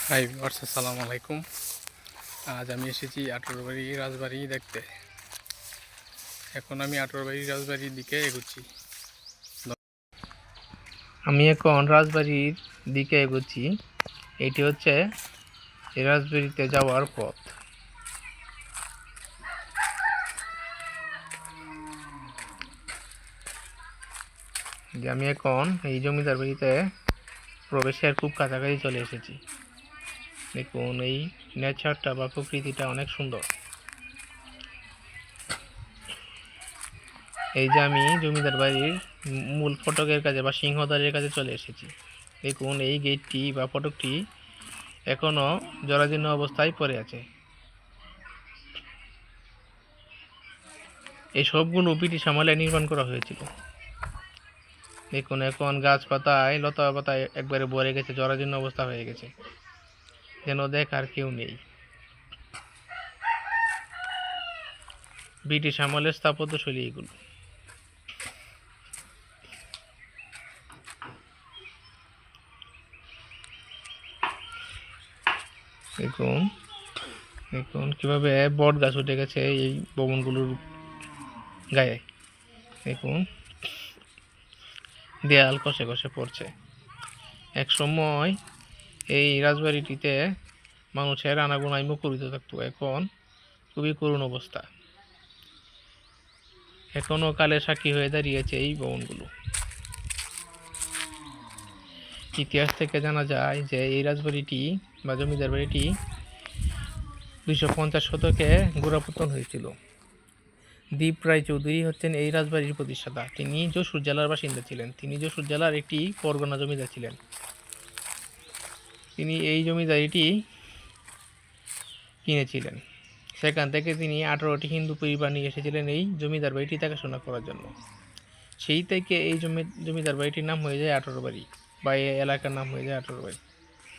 Hi viewers, আসসালামু আলাইকুম। আজ আমি এসেছি আটোরবাড়ি রাজবাড়ি দেখতে। এখন আমি আটোরবাড়ি রাজবাড়ির দিকে এগোচ্ছি। আমি এখন রাজবাড়ির দিকে এগোচ্ছি। এটি হচ্ছে এই রাজবাড়িতে যাওয়ার পথ। যে আমি এখন এই জমিদার বাড়িতে প্রবেশের খুব কাছাকাছি চলে এসেছি। দেখুন, এই নেচারটা বা প্রকৃতিটা অনেক সুন্দর। এই যে আমি জমিদার বাড়ির মূল ফটকের কাছে বা সিংহদ্বারের কাছে চলে এসেছি। দেখুন, এই গেটটি বা ফটকটি এখনো জরাজীর্ণ অবস্থায় পড়ে আছে। এই সবগুলো ব্রিটিশ আমলে নির্মাণ করা হয়েছিল। দেখুন, এখন গাছপাতায় লতা পাতায় একবারে ভরে গেছে, জরাজীর্ণ অবস্থা হয়ে গেছে, যেন দেখার কেউ নেই। ব্রিটিশ আমলের স্থাপত্যশৈলী এগুলো। দেখুন দেখুন কিভাবে বট গাছ উঠে গেছে এই ভবনগুলোর গায়ে। দেখুন, দেয়াল কষে কষে পড়ছে। এক সময় এই রাজবাড়িটিতে মানুষের আনাগোনায় মুখরিত থাকতো, এখন খুবই করুণ অবস্থা। এখনো কালের সাক্ষী হয়ে দাঁড়িয়েছে এই ভবনগুলো। ইতিহাস থেকে জানা যায় যে এই রাজবাড়িটি বা জমিদার বাড়িটি 250 শতকে গোড়াপত্তন হয়েছিল। দীপ রায় চৌধুরী হচ্ছেন এই রাজবাড়ির প্রতিষ্ঠাতা। তিনি যশোর জেলার বাসিন্দা ছিলেন। তিনি যশোর জেলার একটি পরগনা জমিদার ছিলেন। তিনি এই জমিদারিটি কিনেছিলেন। সেখান থেকে তিনি 18টি হিন্দু পরিবার নিয়ে এসেছিলেন এই জমিদার বাড়িটি দেখাশোনা করার জন্য। সেই থেকে এই জমিদার বাড়িটির নাম হয়ে যায় আটোরবাড়ি, বা এই এলাকার নাম হয়ে যায় আটোরবাড়ি।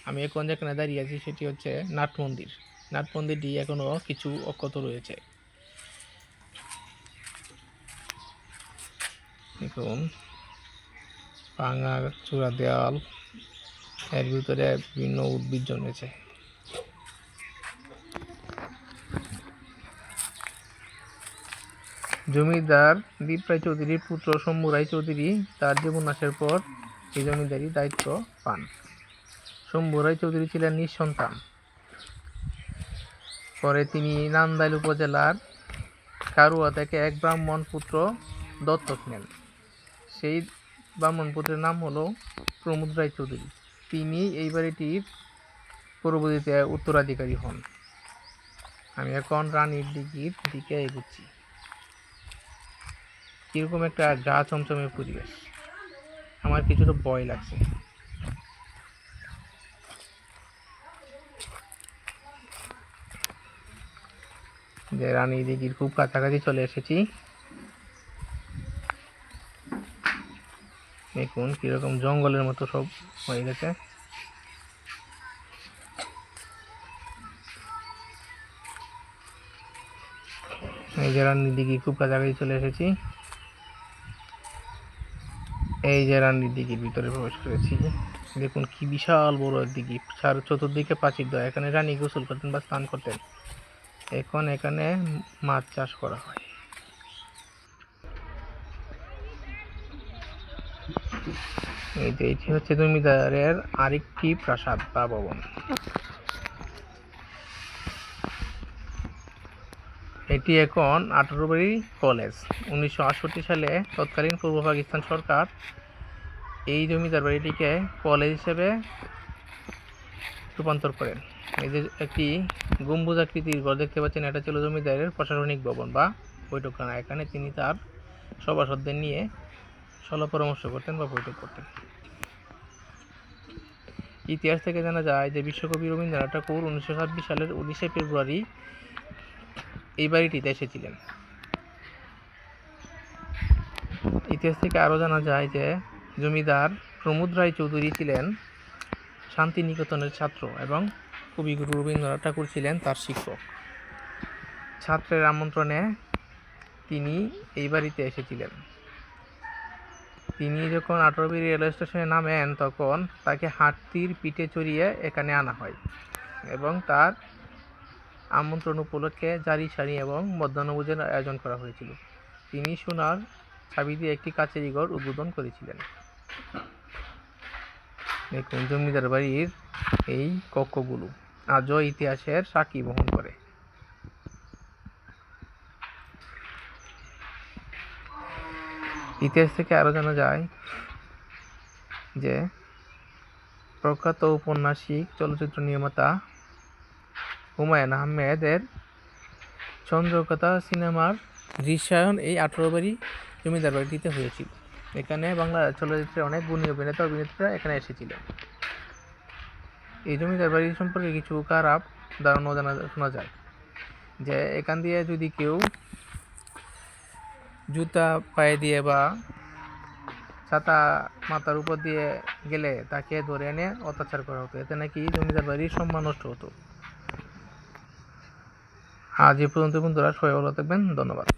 আমি এখন যেখানে দাঁড়িয়ে আছি সেটি হচ্ছে নাট মন্দির। নাট মন্দিরটি এখনও কিছু অক্ষত রয়েছে। দেখুন, ভাঙা চূড়া দেওয়াল, এর ভিতরে বিভিন্ন উদ্ভিদ জন্মেছে। জমিদার দীপ রায় চৌধুরীর পুত্র শম্ভু রায় চৌধুরী তার জীবনাশের পর এই জমিদারি দায়িত্ব পান। শম্ভু রায় চৌধুরী ছিলেন নিঃসন্তান। পরে তিনি নান্দাইল উপজেলার কারুয়া থেকে এক ব্রাহ্মণ পুত্র দত্তক নেন। সেই ব্রাহ্মণ পুত্রের নাম হলো প্রমোদ রায় চৌধুরী। তিনি এই বাড়িটির পরবর্তীতে উত্তরাধিকারী হন। আমি এখন রানীর দিঘির দিকে এগুচ্ছি। কিরকম একটা গা চমচমে পরিবেশ, আমার কিছুটা ভয় লাগছে। যে রানী দিঘির খুব কাছাকাছি চলে এসেছি। দেখুন কিরকম জঙ্গলের মতো সব হয়ে গেছে। এই যে রানী দিঘি খুব কাছাকাছি চলে এসেছি। এই যে রানীর দিঘির ভিতরে প্রবেশ করেছি। দেখুন কি বিশাল বড় এক দিঘি, চতুর্দিকে প্রাচীর দেওয়া। এখানে রানী গোসল করতেন বা স্নান করতেন। এখন এখানে মাছ চাষ করা হয়। এই যে এটি হচ্ছে জমিদারের আরেকটি প্রাসাদ বা ভবন। এটি এখন আটোরবাড়ি কলেজ। 1968 সালে তৎকালীন পূর্ব পাকিস্তান সরকার এই জমিদার বাড়িটিকে কলেজ হিসেবে রূপান্তর করেন। এই যে একটি গম্বুজাকৃতির ঘর দেখতে পাচ্ছেন, এটা ছিল জমিদারের প্রশাসনিক ভবন বা বৈঠকখানা। এখানে তিনি তার সভাসদদের নিয়ে সলা পরামর্শ করতেন বা বৈঠক করতেন। ইতিহাস থেকে জানা যায় যে বিশ্বকবি রবীন্দ্রনাথ ঠাকুর 1926 সালের 19শে ফেব্রুয়ারি এই বাড়িটিতে এসেছিলেন। ইতিহাস থেকে আরও জানা যায় যে জমিদার প্রমোদ রায় চৌধুরী ছিলেন শান্তিনিকেতনের ছাত্র এবং কবিগুরু রবীন্দ্রনাথ ঠাকুর ছিলেন তার শিক্ষক। ছাত্রের আমন্ত্রণে তিনি এই বাড়িতে এসেছিলেন। তিনি যখন আটোয়ারী রেলওয়ে স্টেশনে নামেন তখন তাকে হাতির পিঠে চড়িয়ে এখানে আনা হয় এবং তার আমন্ত্রণ উপলক্ষে জারি সারি এবং মধ্যাহ্নভোজের আয়োজন করা হয়েছিল। তিনি সোনার চাবি দিয়ে একটি কাচেরি ঘর উদ্বোধন করেছিলেন। দেখুন জমিদার বাড়ির এই কক্ষগুলো আজও ইতিহাসের সাক্ষী বহন করে। ইতিহাস থেকে আরো জানা যায় যে প্রখ্যাত ঔপন্যাসিক চলচ্চিত্র নির্মাতা হুমায়ুন আহমেদের চন্দ্রকথা সিনেমার দৃশ্যায়ন এই আঠারোবাড়ি জমিদার বাড়িটিতে হয়েছিল। এখানে বাংলা চলচ্চিত্রের অনেক গুণী অভিনেতা অভিনেত্রীরা এখানে এসেছিলেন। এই জমিদার বাড়ি সম্পর্কে কিছু খারাপ ধারণা শোনা যায় যে এখান দিয়ে যদি কেউ জুতা পায়ে দিয়ে বা ছাতা মাথার উপর দিয়ে গেলে তাকে ধরে এনে অত্যাচার করা হতো, এতে নাকি জমিদার বাড়ির সম্মান নষ্ট হতো। আজ এ পর্যন্ত বন্ধুরা, সবাই ভালো থাকবেন, ধন্যবাদ।